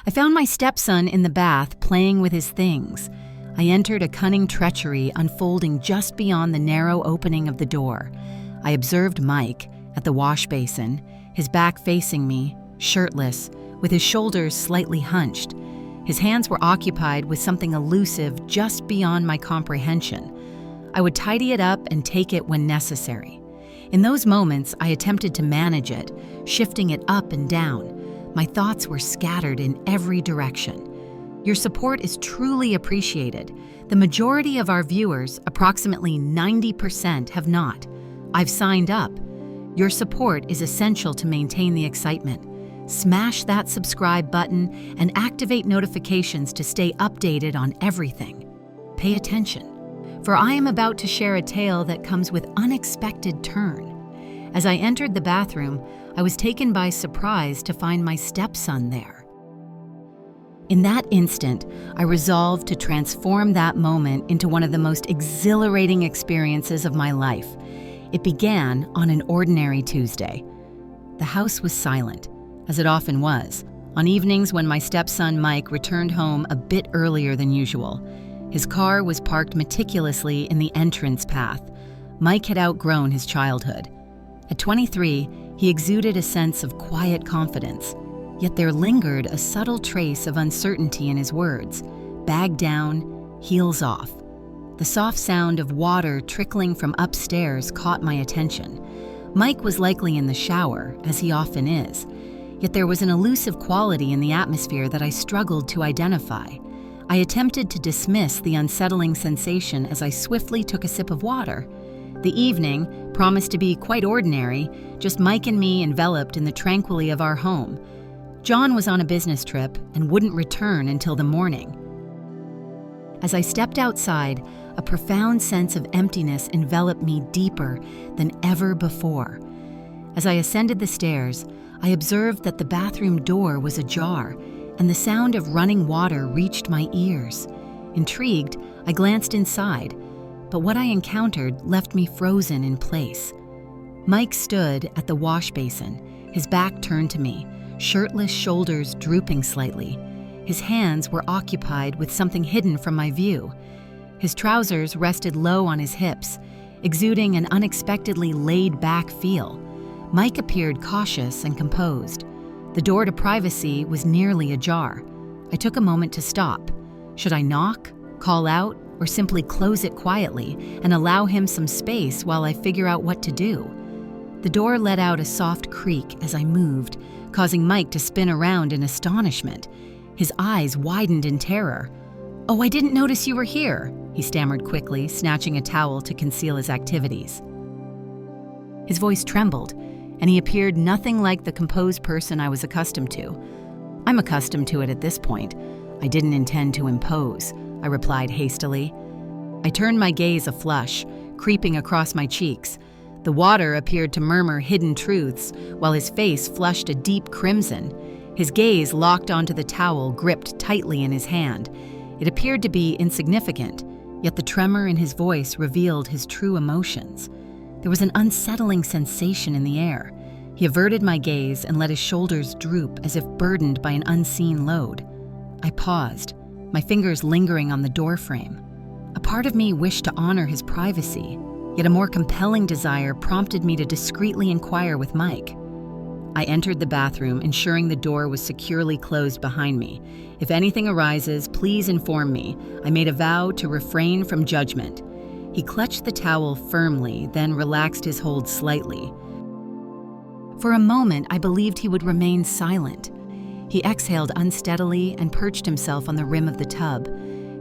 I found my stepson in the bath playing with his things. I entered a cunning treachery unfolding just beyond the narrow opening of the door. I observed Mike at the wash basin, his back facing me, shirtless, with his shoulders slightly hunched. His hands were occupied with something elusive just beyond my comprehension. I would tidy it up and take it when necessary. In those moments, I attempted to manage it, shifting it up and down. My thoughts were scattered in every direction. Your support is truly appreciated. The majority of our viewers, approximately 90%, have not. I've signed up. Your support is essential to maintain the excitement. Smash that subscribe button and activate notifications to stay updated on everything. Pay attention, for I am about to share a tale that comes with unexpected turn. As I entered the bathroom, I was taken by surprise to find my stepson there. In that instant, I resolved to transform that moment into one of the most exhilarating experiences of my life. It began on an ordinary Tuesday. The house was silent, as it often was, on evenings when my stepson Mike returned home a bit earlier than usual. His car was parked meticulously in the entrance path. Mike had outgrown his childhood. At 23, he exuded a sense of quiet confidence, yet there lingered a subtle trace of uncertainty in his words. Bag down, heels off. The soft sound of water trickling from upstairs caught my attention. Mike was likely in the shower, as he often is, yet there was an elusive quality in the atmosphere that I struggled to identify. I attempted to dismiss the unsettling sensation as I swiftly took a sip of water. The evening promised to be quite ordinary, just Mike and me enveloped in the tranquility of our home. John was on a business trip and wouldn't return until the morning. As I stepped outside, a profound sense of emptiness enveloped me deeper than ever before. As I ascended the stairs, I observed that the bathroom door was ajar, and the sound of running water reached my ears. Intrigued, I glanced inside, but what I encountered left me frozen in place. Mike stood at the wash basin, his back turned to me, shirtless shoulders drooping slightly. His hands were occupied with something hidden from my view. His trousers rested low on his hips, exuding an unexpectedly laid-back feel. Mike appeared cautious and composed. The door to privacy was nearly ajar. I took a moment to stop. Should I knock, call out, or simply close it quietly and allow him some space while I figure out what to do? The door let out a soft creak as I moved, causing Mike to spin around in astonishment. His eyes widened in terror. "Oh, I didn't notice you were here," he stammered quickly, snatching a towel to conceal his activities. His voice trembled, and he appeared nothing like the composed person I was accustomed to. "I'm accustomed to it at this point. I didn't intend to impose," I replied hastily. I turned my gaze aflush, creeping across my cheeks. The water appeared to murmur hidden truths, while his face flushed a deep crimson. His gaze locked onto the towel gripped tightly in his hand. It appeared to be insignificant, yet the tremor in his voice revealed his true emotions. There was an unsettling sensation in the air. He averted my gaze and let his shoulders droop as if burdened by an unseen load. I paused, my fingers lingering on the doorframe. A part of me wished to honor his privacy, yet a more compelling desire prompted me to discreetly inquire with Mike. I entered the bathroom, ensuring the door was securely closed behind me. "If anything arises, please inform me." I made a vow to refrain from judgment. He clutched the towel firmly, then relaxed his hold slightly. For a moment, I believed he would remain silent. He exhaled unsteadily and perched himself on the rim of the tub.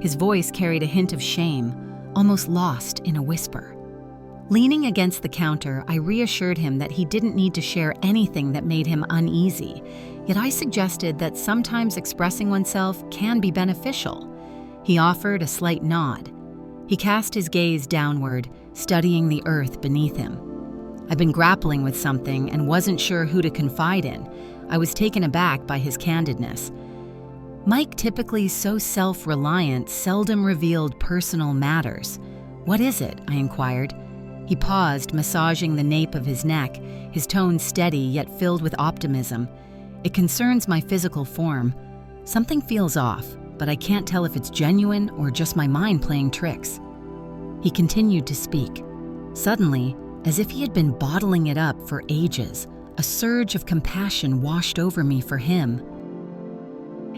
His voice carried a hint of shame, almost lost in a whisper. Leaning against the counter, I reassured him that he didn't need to share anything that made him uneasy, yet I suggested that sometimes expressing oneself can be beneficial. He offered a slight nod. He cast his gaze downward, studying the earth beneath him. I'd been grappling with something and wasn't sure who to confide in. I was taken aback by his candidness. Mike, typically so self-reliant, seldom revealed personal matters. "What is it?" I inquired. He paused, massaging the nape of his neck, his tone steady yet filled with optimism. "It concerns my physical form. Something feels off, but I can't tell if it's genuine or just my mind playing tricks. He continued to speak. Suddenly, as if he had been bottling it up for ages, a surge of compassion washed over me for him.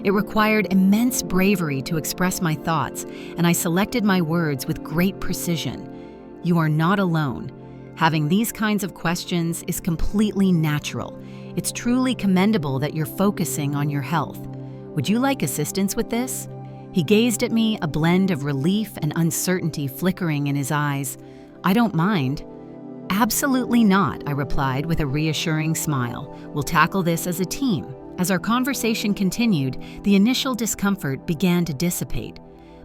It required immense bravery to express my thoughts, and I selected my words with great precision. You are not alone. Having these kinds of questions is completely natural. It's truly commendable that you're focusing on your health. Would you like assistance with this? He gazed at me, a blend of relief and uncertainty flickering in his eyes. I don't mind. Absolutely not, I replied with a reassuring smile. We'll tackle this as a team. As our conversation continued, the initial discomfort began to dissipate.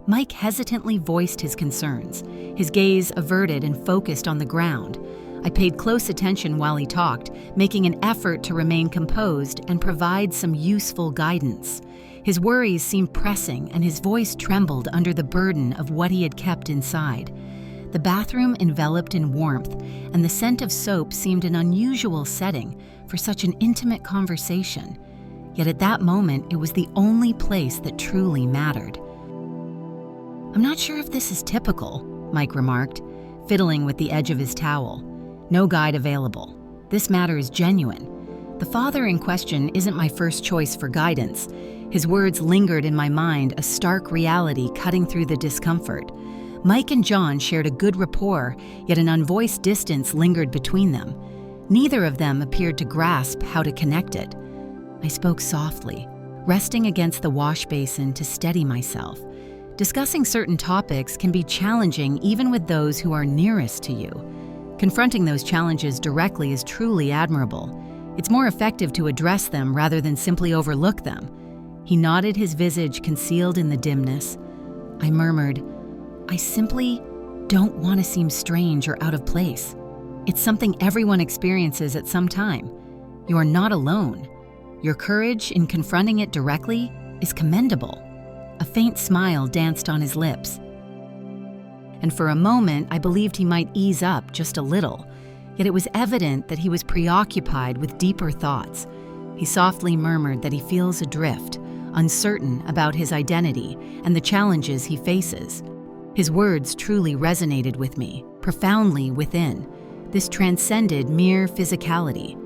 Mike hesitantly voiced his concerns, his gaze averted and focused on the ground. I paid close attention while he talked, making an effort to remain composed and provide some useful guidance. His worries seemed pressing, and his voice trembled under the burden of what he had kept inside. The bathroom enveloped in warmth, and the scent of soap seemed an unusual setting for such an intimate conversation. Yet at that moment, it was the only place that truly mattered. I'm not sure if this is typical, Mike remarked, fiddling with the edge of his towel. No guide available. This matter is genuine. The father in question isn't my first choice for guidance. His words lingered in my mind, a stark reality cutting through the discomfort. Mike and John shared a good rapport, yet an unvoiced distance lingered between them. Neither of them appeared to grasp how to connect it. I spoke softly, resting against the wash basin to steady myself. Discussing certain topics can be challenging even with those who are nearest to you. Confronting those challenges directly is truly admirable. It's more effective to address them rather than simply overlook them. He nodded, his visage concealed in the dimness. I murmured, I simply don't want to seem strange or out of place. It's something everyone experiences at some time. You are not alone. Your courage in confronting it directly is commendable. A faint smile danced on his lips. And for a moment, I believed he might ease up just a little, yet it was evident that he was preoccupied with deeper thoughts. He softly murmured that he feels adrift, uncertain about his identity and the challenges he faces. His words truly resonated with me, profoundly within. This transcended mere physicality.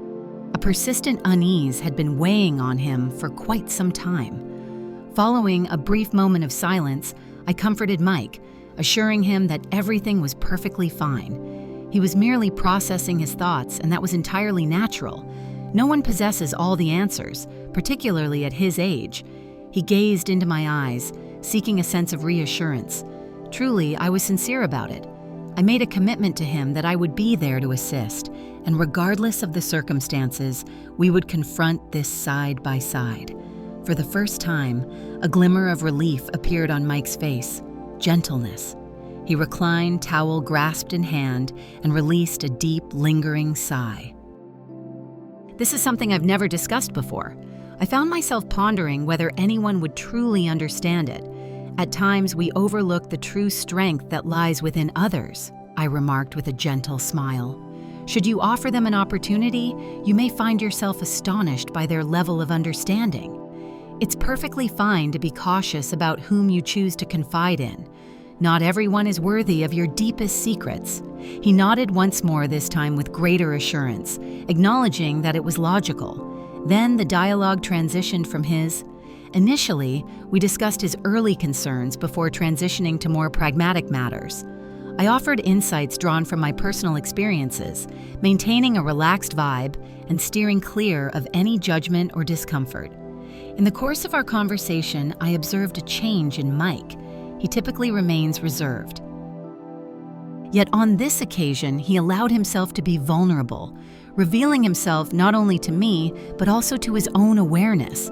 A persistent unease had been weighing on him for quite some time. Following a brief moment of silence, I comforted Mike, assuring him that everything was perfectly fine. He was merely processing his thoughts, and that was entirely natural. No one possesses all the answers, particularly at his age. He gazed into my eyes, seeking a sense of reassurance. Truly, I was sincere about it. I made a commitment to him that I would be there to assist, and regardless of the circumstances, we would confront this side by side. For the first time, a glimmer of relief appeared on Mike's face. Gentleness. He reclined, towel grasped in hand, and released a deep, lingering sigh. This is something I've never discussed before. I found myself pondering whether anyone would truly understand it. At times, we overlook the true strength that lies within others, I remarked with a gentle smile. Should you offer them an opportunity, you may find yourself astonished by their level of understanding. It's perfectly fine to be cautious about whom you choose to confide in. Not everyone is worthy of your deepest secrets. He nodded once more, this time with greater assurance, acknowledging that it was logical. Then the dialogue transitioned from his. Initially, we discussed his early concerns before transitioning to more pragmatic matters. I offered insights drawn from my personal experiences, maintaining a relaxed vibe and steering clear of any judgment or discomfort. In the course of our conversation, I observed a change in Mike. He typically remains reserved. Yet on this occasion, he allowed himself to be vulnerable, revealing himself not only to me, but also to his own awareness.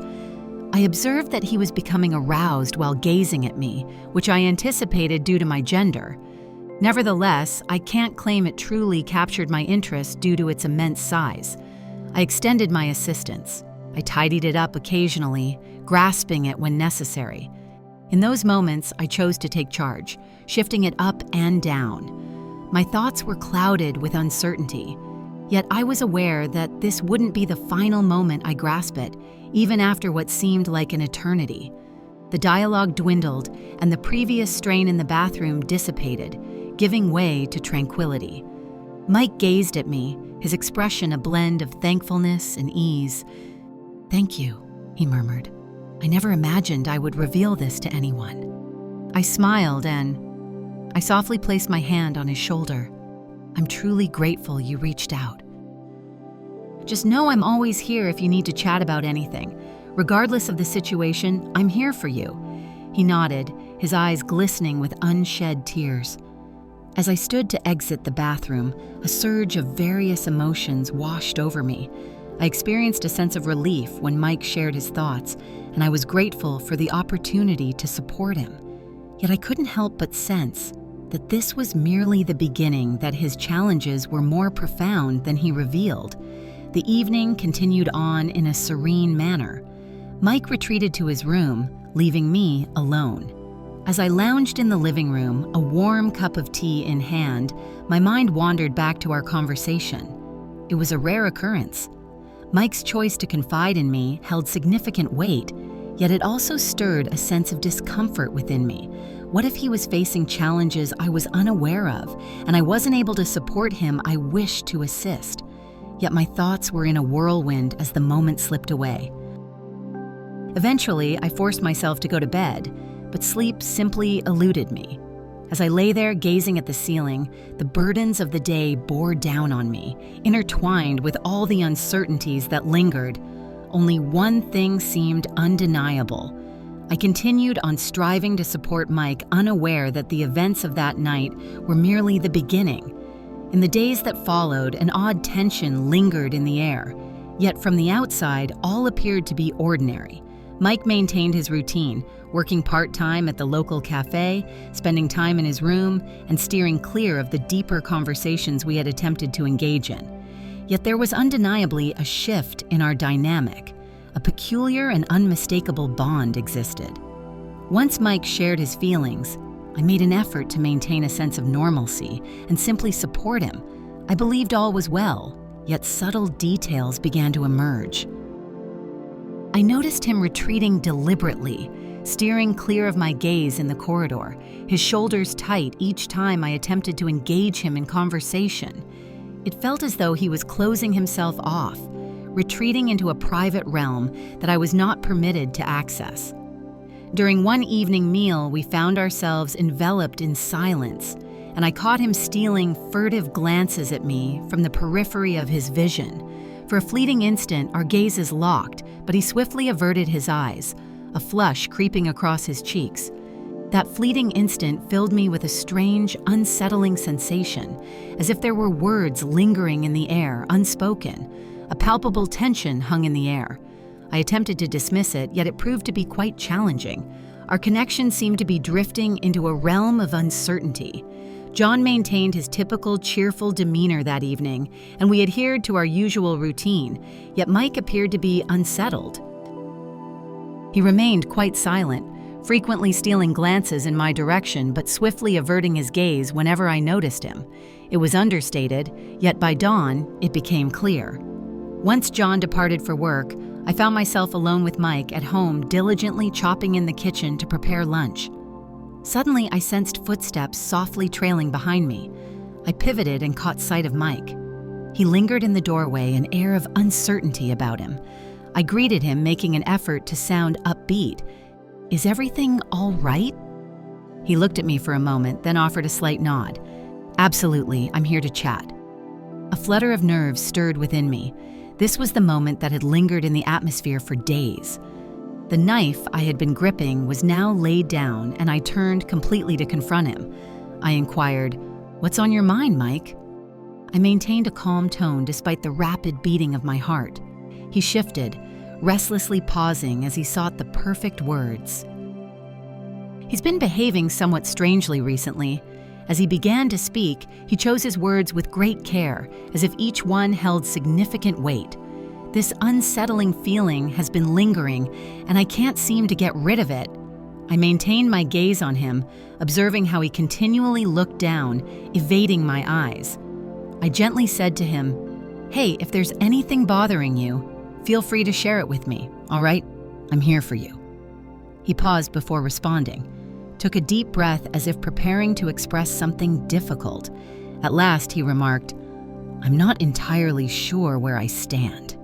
I observed that he was becoming aroused while gazing at me, which I anticipated due to my gender. Nevertheless, I can't claim it truly captured my interest due to its immense size. I extended my assistance. I tidied it up occasionally, grasping it when necessary. In those moments, I chose to take charge, shifting it up and down. My thoughts were clouded with uncertainty. Yet I was aware that this wouldn't be the final moment I grasp it, even after what seemed like an eternity. The dialogue dwindled, and the previous strain in the bathroom dissipated, giving way to tranquility. Mike gazed at me, his expression a blend of thankfulness and ease. "Thank you," he murmured. "I never imagined I would reveal this to anyone." I smiled and I softly placed my hand on his shoulder. "I'm truly grateful you reached out. Just know I'm always here if you need to chat about anything. Regardless of the situation, I'm here for you." He nodded, his eyes glistening with unshed tears. As I stood to exit the bathroom, a surge of various emotions washed over me. I experienced a sense of relief when Mike shared his thoughts, and I was grateful for the opportunity to support him. Yet I couldn't help but sense that this was merely the beginning, that his challenges were more profound than he revealed. The evening continued on in a serene manner. Mike retreated to his room, leaving me alone. As I lounged in the living room, a warm cup of tea in hand, my mind wandered back to our conversation. It was a rare occurrence. Mike's choice to confide in me held significant weight, yet it also stirred a sense of discomfort within me. What if he was facing challenges I was unaware of, and I wasn't able to support him I wished to assist? Yet my thoughts were in a whirlwind as the moment slipped away. Eventually, I forced myself to go to bed, but sleep simply eluded me. As I lay there gazing at the ceiling, the burdens of the day bore down on me, intertwined with all the uncertainties that lingered. Only one thing seemed undeniable. I continued on striving to support Mike, unaware that the events of that night were merely the beginning. In the days that followed, an odd tension lingered in the air. Yet from the outside, all appeared to be ordinary. Mike maintained his routine, working part-time at the local cafe, spending time in his room, and steering clear of the deeper conversations we had attempted to engage in. Yet there was undeniably a shift in our dynamic. A peculiar and unmistakable bond existed. Once Mike shared his feelings, I made an effort to maintain a sense of normalcy and simply support him. I believed all was well, yet subtle details began to emerge. I noticed him retreating deliberately, steering clear of my gaze in the corridor, his shoulders tight each time I attempted to engage him in conversation. It felt as though he was closing himself off, retreating into a private realm that I was not permitted to access. During one evening meal, we found ourselves enveloped in silence, and I caught him stealing furtive glances at me from the periphery of his vision. For a fleeting instant, our gazes locked, but he swiftly averted his eyes, a flush creeping across his cheeks. That fleeting instant filled me with a strange, unsettling sensation, as if there were words lingering in the air, unspoken. A palpable tension hung in the air. I attempted to dismiss it, yet it proved to be quite challenging. Our connection seemed to be drifting into a realm of uncertainty. John maintained his typical cheerful demeanor that evening, and we adhered to our usual routine, yet Mike appeared to be unsettled. He remained quite silent, frequently stealing glances in my direction but swiftly averting his gaze whenever I noticed him. It was understated, yet by dawn, it became clear. Once John departed for work, I found myself alone with Mike at home, diligently chopping in the kitchen to prepare lunch. Suddenly, I sensed footsteps softly trailing behind me. I pivoted and caught sight of Mike. He lingered in the doorway, an air of uncertainty about him. I greeted him, making an effort to sound upbeat. "Is everything all right?" He looked at me for a moment, then offered a slight nod. "Absolutely, I'm here to chat." A flutter of nerves stirred within me. This was the moment that had lingered in the atmosphere for days. The knife I had been gripping was now laid down, and I turned completely to confront him. I inquired, "What's on your mind, Mike?" I maintained a calm tone despite the rapid beating of my heart. He shifted, restlessly pausing as he sought the perfect words. He's been behaving somewhat strangely recently. As he began to speak, he chose his words with great care, as if each one held significant weight. This unsettling feeling has been lingering, and I can't seem to get rid of it. I maintained my gaze on him, observing how he continually looked down, evading my eyes. I gently said to him, "Hey, if there's anything bothering you, feel free to share it with me, all right? I'm here for you." He paused before responding, took a deep breath as if preparing to express something difficult. At last, he remarked, "I'm not entirely sure where I stand."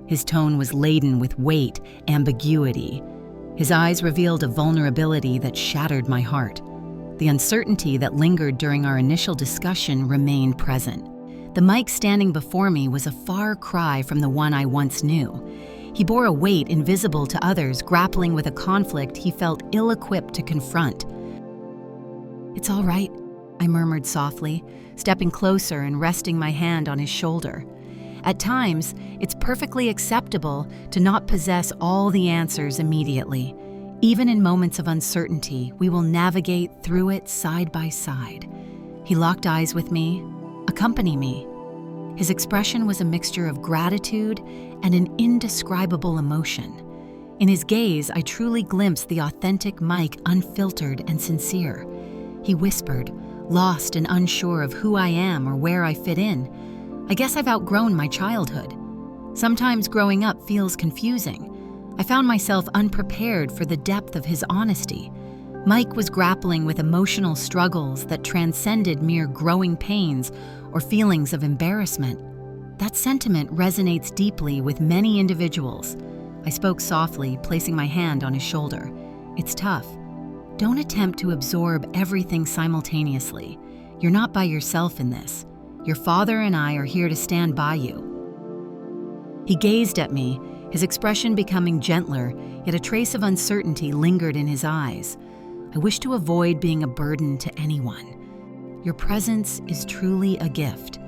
His tone was laden with weight, ambiguity. His eyes revealed a vulnerability that shattered my heart. The uncertainty that lingered during our initial discussion remained present. The Mike standing before me was a far cry from the one I once knew. He bore a weight invisible to others, grappling with a conflict he felt ill-equipped to confront. "It's all right," I murmured softly, stepping closer and resting my hand on his shoulder. At times, it's perfectly acceptable to not possess all the answers immediately. Even in moments of uncertainty, we will navigate through it side by side. He locked eyes with me, accompanied me. His expression was a mixture of gratitude and an indescribable emotion. In his gaze, I truly glimpsed the authentic Mike, unfiltered and sincere. He whispered, lost and unsure of who I am or where I fit in. "I guess I've outgrown my childhood. Sometimes growing up feels confusing." I found myself unprepared for the depth of his honesty. Mike was grappling with emotional struggles that transcended mere growing pains or feelings of embarrassment. That sentiment resonates deeply with many individuals. I spoke softly, placing my hand on his shoulder. "It's tough. Don't attempt to absorb everything simultaneously. You're not by yourself in this. Your father and I are here to stand by you." He gazed at me, his expression becoming gentler, yet a trace of uncertainty lingered in his eyes. "I wish to avoid being a burden to anyone. Your presence is truly a gift."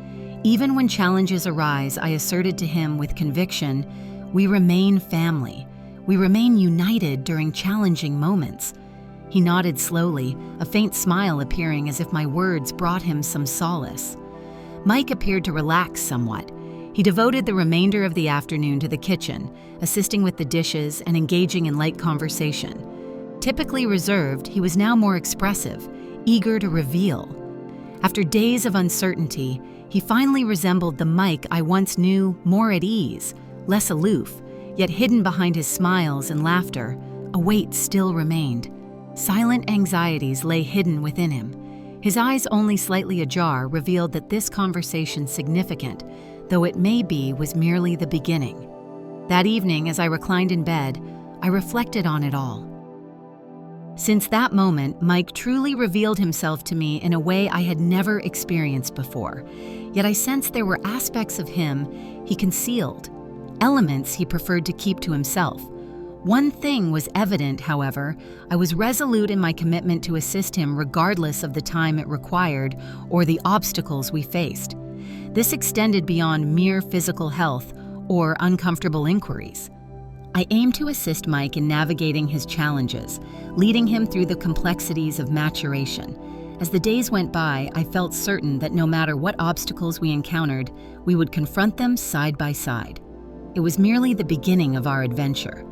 Even when challenges arise, I asserted to him with conviction, "We remain family. We remain united during challenging moments." He nodded slowly, a faint smile appearing as if my words brought him some solace. Mike appeared to relax somewhat. He devoted the remainder of the afternoon to the kitchen, assisting with the dishes and engaging in light conversation. Typically reserved, he was now more expressive, eager to reveal. After days of uncertainty, he finally resembled the Mike I once knew, more at ease, less aloof, yet hidden behind his smiles and laughter. A weight still remained. Silent anxieties lay hidden within him. His eyes, only slightly ajar, revealed that this conversation significant, though it may be, was merely the beginning. That evening, as I reclined in bed, I reflected on it all. Since that moment, Mike truly revealed himself to me in a way I had never experienced before. Yet I sensed there were aspects of him he concealed, elements he preferred to keep to himself. One thing was evident, however. I was resolute in my commitment to assist him regardless of the time it required or the obstacles we faced. This extended beyond mere physical health or uncomfortable inquiries. I aimed to assist Mike in navigating his challenges, leading him through the complexities of maturation. As the days went by, I felt certain that no matter what obstacles we encountered, we would confront them side by side. It was merely the beginning of our adventure.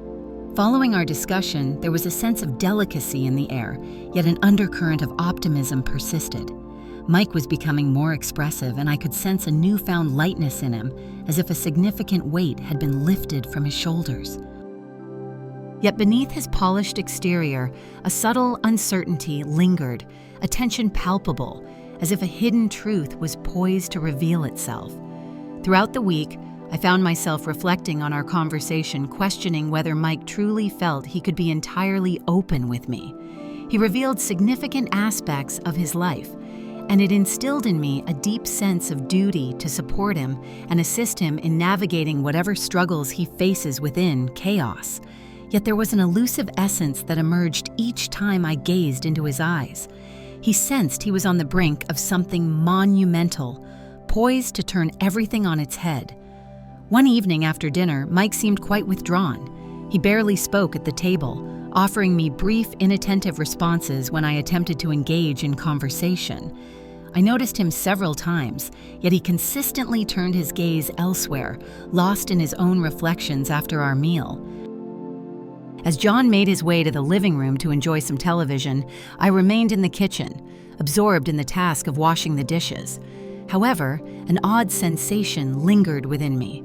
Following our discussion, there was a sense of delicacy in the air, yet an undercurrent of optimism persisted. Mike was becoming more expressive, and I could sense a newfound lightness in him, as if a significant weight had been lifted from his shoulders. Yet beneath his polished exterior, a subtle uncertainty lingered, a tension palpable, as if a hidden truth was poised to reveal itself. Throughout the week, I found myself reflecting on our conversation, questioning whether Mike truly felt he could be entirely open with me. He revealed significant aspects of his life, and it instilled in me a deep sense of duty to support him and assist him in navigating whatever struggles he faces within chaos. Yet there was an elusive essence that emerged each time I gazed into his eyes. He sensed he was on the brink of something monumental, poised to turn everything on its head. One evening after dinner, Mike seemed quite withdrawn. He barely spoke at the table, offering me brief, inattentive responses when I attempted to engage in conversation. I noticed him several times, yet he consistently turned his gaze elsewhere, lost in his own reflections after our meal. As John made his way to the living room to enjoy some television, I remained in the kitchen, absorbed in the task of washing the dishes. However, an odd sensation lingered within me.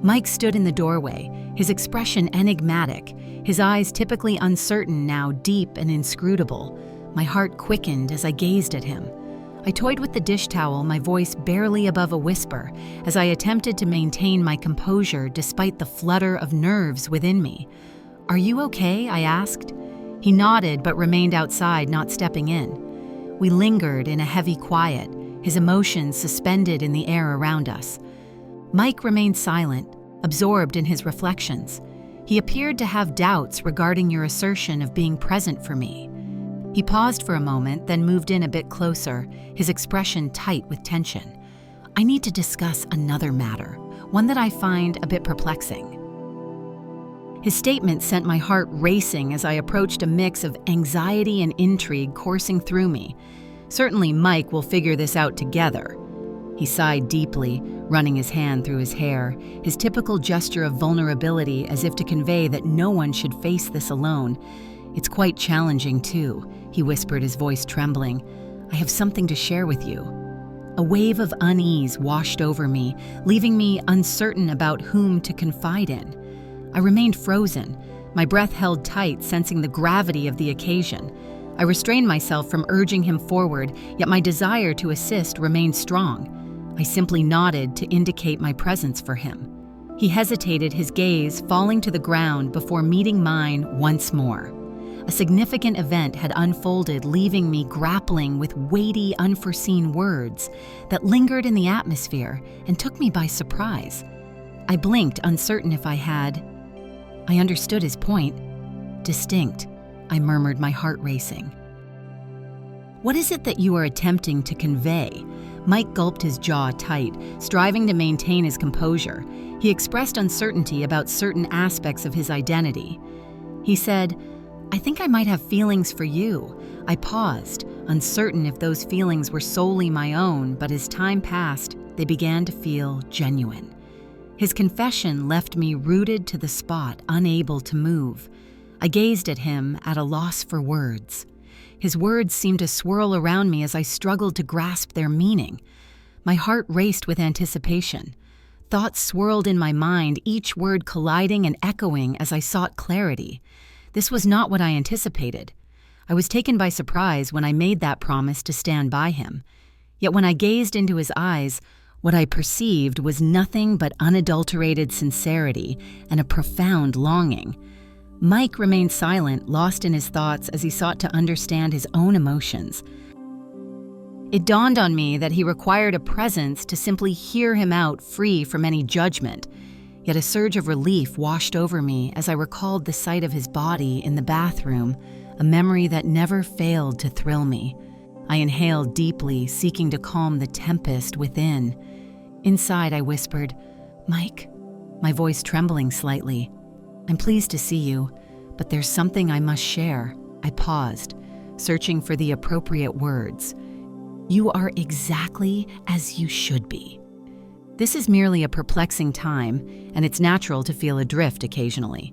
Mike stood in the doorway, his expression enigmatic, his eyes typically uncertain now deep and inscrutable. My heart quickened as I gazed at him. I toyed with the dish towel, my voice barely above a whisper, as I attempted to maintain my composure despite the flutter of nerves within me. "Are you okay?" I asked. He nodded but remained outside, not stepping in. We lingered in a heavy quiet, his emotions suspended in the air around us. Mike remained silent, absorbed in his reflections. He appeared to have doubts regarding your assertion of being present for me. He paused for a moment, then moved in a bit closer, his expression tight with tension. "I need to discuss another matter, one that I find a bit perplexing." His statement sent my heart racing as I approached a mix of anxiety and intrigue coursing through me. Certainly Mike will figure this out together. He sighed deeply, running his hand through his hair, his typical gesture of vulnerability as if to convey that no one should face this alone. "It's quite challenging, too," he whispered, his voice trembling. "I have something to share with you." A wave of unease washed over me, leaving me uncertain about whom to confide in. I remained frozen, my breath held tight, sensing the gravity of the occasion. I restrained myself from urging him forward, yet my desire to assist remained strong. I simply nodded to indicate my presence for him. He hesitated, his gaze falling to the ground before meeting mine once more. A significant event had unfolded, leaving me grappling with weighty, unforeseen words that lingered in the atmosphere and took me by surprise. I blinked, uncertain if I had. I understood his point. "Distinct," I murmured, my heart racing. "What is it that you are attempting to convey?" Mike gulped, his jaw tight, striving to maintain his composure. He expressed uncertainty about certain aspects of his identity. He said, "I think I might have feelings for you." I paused, uncertain if those feelings were solely my own, but as time passed, they began to feel genuine. His confession left me rooted to the spot, unable to move. I gazed at him, at a loss for words. His words seemed to swirl around me as I struggled to grasp their meaning. My heart raced with anticipation. Thoughts swirled in my mind, each word colliding and echoing as I sought clarity. This was not what I anticipated. I was taken by surprise when I made that promise to stand by him. Yet when I gazed into his eyes, what I perceived was nothing but unadulterated sincerity and a profound longing. Mike remained silent, lost in his thoughts as he sought to understand his own emotions. It dawned on me that he required a presence to simply hear him out, free from any judgment. Yet a surge of relief washed over me as I recalled the sight of his body in the bathroom, a memory that never failed to thrill me. I inhaled deeply, seeking to calm the tempest within. Inside, I whispered, "Mike," my voice trembling slightly. "I'm pleased to see you, but there's something I must share." I paused, searching for the appropriate words. "You are exactly as you should be." This is merely a perplexing time, and it's natural to feel adrift occasionally.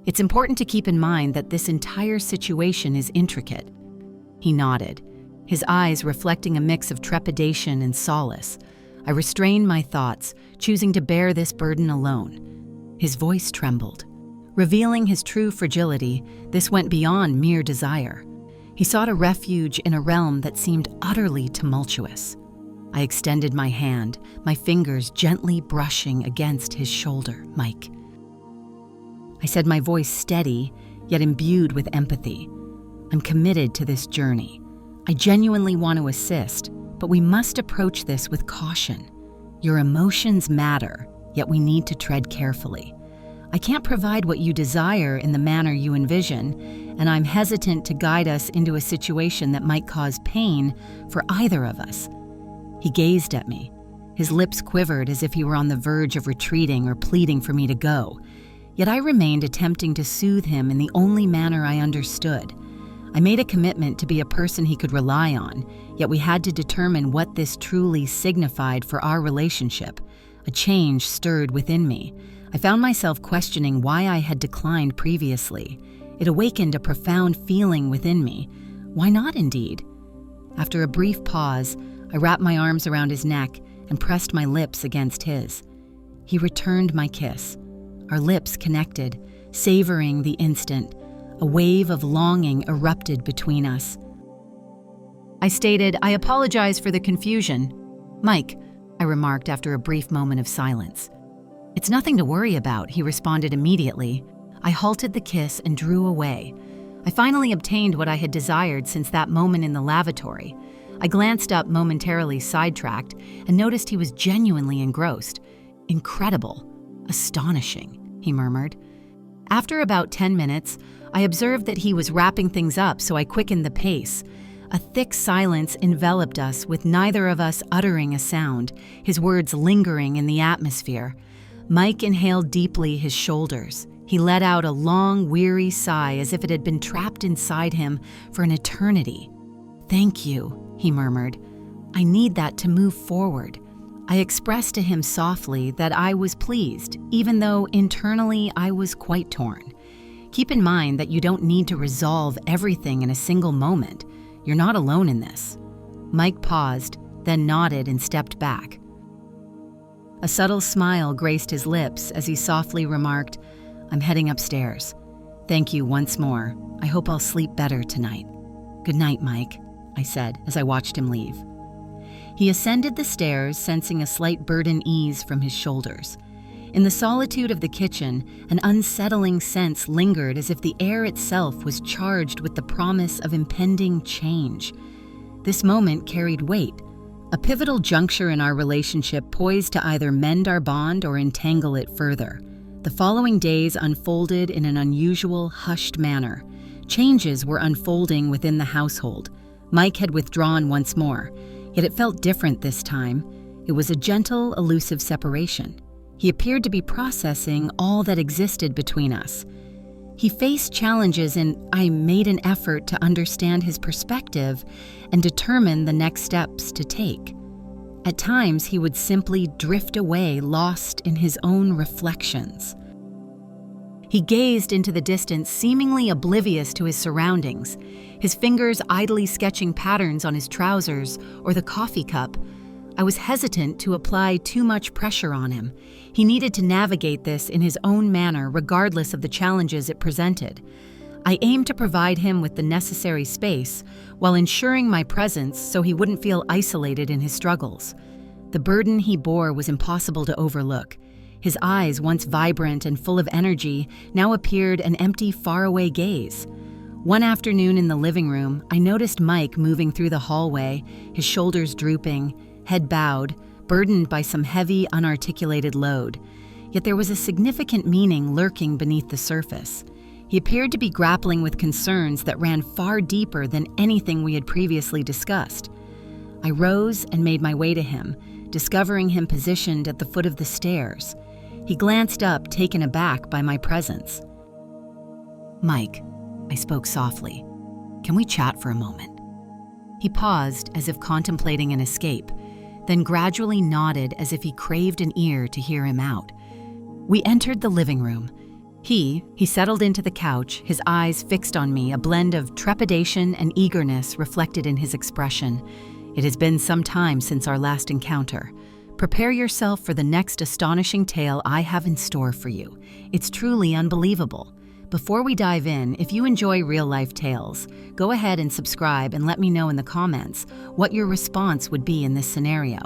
It's important to keep in mind that this entire situation is intricate. He nodded, his eyes reflecting a mix of trepidation and solace. I restrained my thoughts, choosing to bear this burden alone. His voice trembled. Revealing his true fragility, this went beyond mere desire. He sought a refuge in a realm that seemed utterly tumultuous. I extended my hand, my fingers gently brushing against his shoulder. "Mike," I said, my voice steady, yet imbued with empathy. "I'm committed to this journey. I genuinely want to assist, but we must approach this with caution. Your emotions matter, yet we need to tread carefully. I can't provide what you desire in the manner you envision, and I'm hesitant to guide us into a situation that might cause pain for either of us." He gazed at me. His lips quivered as if he were on the verge of retreating or pleading for me to go. Yet I remained attempting to soothe him in the only manner I understood. I made a commitment to be a person he could rely on, yet we had to determine what this truly signified for our relationship. A change stirred within me. I found myself questioning why I had declined previously. It awakened a profound feeling within me. Why not, indeed? After a brief pause, I wrapped my arms around his neck and pressed my lips against his. He returned my kiss. Our lips connected, savoring the instant. A wave of longing erupted between us. I stated, "I apologize for the confusion." "Mike," I remarked after a brief moment of silence. "It's nothing to worry about," he responded immediately. I halted the kiss and drew away. I finally obtained what I had desired since that moment in the lavatory. I glanced up, momentarily sidetracked, and noticed he was genuinely engrossed. "Incredible. Astonishing," he murmured. After about 10 minutes, I observed that he was wrapping things up, so I quickened the pace. A thick silence enveloped us, with neither of us uttering a sound, his words lingering in the atmosphere. Mike inhaled deeply his shoulders. He let out a long, weary sigh as if it had been trapped inside him for an eternity. "Thank you," he murmured. "I need that to move forward." I expressed to him softly that I was pleased, even though internally I was quite torn. Keep in mind that you don't need to resolve everything in a single moment. You're not alone in this. Mike paused, then nodded and stepped back. A subtle smile graced his lips as he softly remarked, "I'm heading upstairs. Thank you once more. I hope I'll sleep better tonight." "Good night, Mike," I said as I watched him leave. He ascended the stairs, sensing a slight burden ease from his shoulders. In the solitude of the kitchen, an unsettling sense lingered as if the air itself was charged with the promise of impending change. This moment carried weight, a pivotal juncture in our relationship poised to either mend our bond or entangle it further. The following days unfolded in an unusual, hushed manner. Changes were unfolding within the household. Mike had withdrawn once more, yet it felt different this time. It was a gentle, elusive separation. He appeared to be processing all that existed between us. He faced challenges, and I made an effort to understand his perspective and determine the next steps to take. At times, he would simply drift away, lost in his own reflections. He gazed into the distance, seemingly oblivious to his surroundings, his fingers idly sketching patterns on his trousers or the coffee cup. I was hesitant to apply too much pressure on him. He needed to navigate this in his own manner, regardless of the challenges it presented. I aimed to provide him with the necessary space while ensuring my presence so he wouldn't feel isolated in his struggles. The burden he bore was impossible to overlook. His eyes, once vibrant and full of energy, now appeared an empty, faraway gaze. One afternoon in the living room, I noticed Mike moving through the hallway, his shoulders drooping, head bowed, burdened by some heavy, unarticulated load. Yet there was a significant meaning lurking beneath the surface. He appeared to be grappling with concerns that ran far deeper than anything we had previously discussed. I rose and made my way to him, discovering him positioned at the foot of the stairs. He glanced up, taken aback by my presence. "Mike," I spoke softly, "can we chat for a moment?" He paused as if contemplating an escape, then gradually nodded as if he craved an ear to hear him out. We entered the living room. He settled into the couch, his eyes fixed on me, a blend of trepidation and eagerness reflected in his expression. "It has been some time since our last encounter. Prepare yourself for the next astonishing tale I have in store for you. It's truly unbelievable." Before we dive in, if you enjoy real-life tales, go ahead and subscribe and let me know in the comments what your response would be in this scenario.